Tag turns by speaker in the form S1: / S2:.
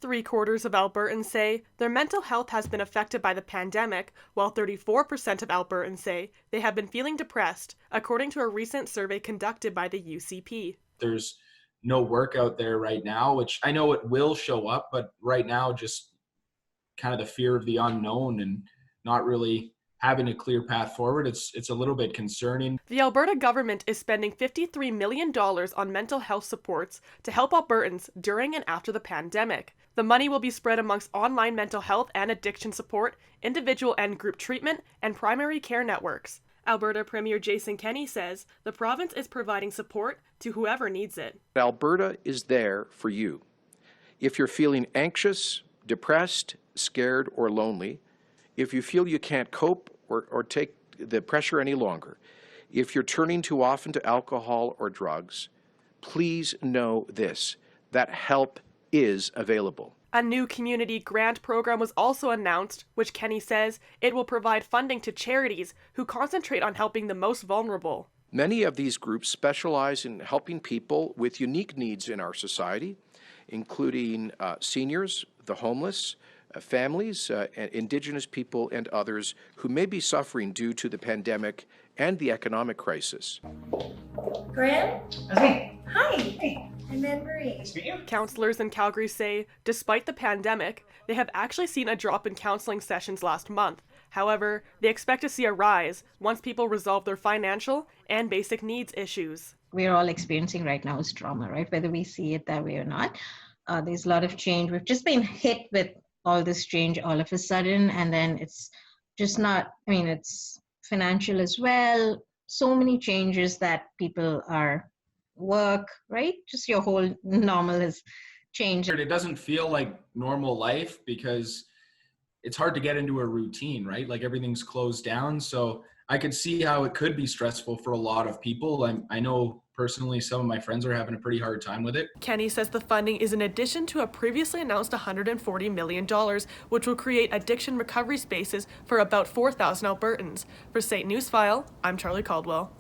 S1: 3/4 of Albertans say their mental health has been affected by the pandemic, while 34% of Albertans say they have been feeling depressed, according to a recent survey conducted by the UCP.
S2: There's no work out there right now, which I know it will show up, but right now just kind of the fear of the unknown and not really having a clear path forward, it's a little bit concerning.
S1: The Alberta government is spending $53 million on mental health supports to help Albertans during and after the pandemic. The money will be spread amongst online mental health and addiction support, individual and group treatment, and primary care networks. Alberta Premier Jason Kenney says the province is providing support to whoever needs it.
S3: Alberta is there for you. If you're feeling anxious, depressed, scared, or lonely, if you feel you can't cope or take the pressure any longer, if you're turning too often to alcohol or drugs, please know this, that help is available.
S1: A new community grant program was also announced, which Kenney says it will provide funding to charities who concentrate on helping the most vulnerable.
S3: Many of these groups specialize in helping people with unique needs in our society, including seniors, the homeless, families, Indigenous people, and others who may be suffering due to the pandemic and the economic crisis.
S4: Graham?
S5: That's me.
S4: Hi.
S5: Hey.
S4: I'm Anne-Marie.
S5: Nice to meet you.
S1: Counselors in Calgary say, despite the pandemic, they have actually seen a drop in counseling sessions last month. However, they expect to see a rise once people resolve their financial and basic needs issues.
S6: We're all experiencing right now is trauma, right? Whether we see it that way or not. There's a lot of change. We've just been hit with all this change all of a sudden, and then it's just not, it's financial as well. So many changes that people are work, right? Just your whole normal has changed.
S2: It doesn't feel like normal life because it's hard to get into a routine, right? Like everything's closed down. So I could see how it could be stressful for a lot of people. I know personally some of my friends are having a pretty hard time with it.
S1: Kenney says the funding is in addition to a previously announced $140 million, which will create addiction recovery spaces for about 4,000 Albertans. For St. Newsfile, I'm Charlye Caldwell.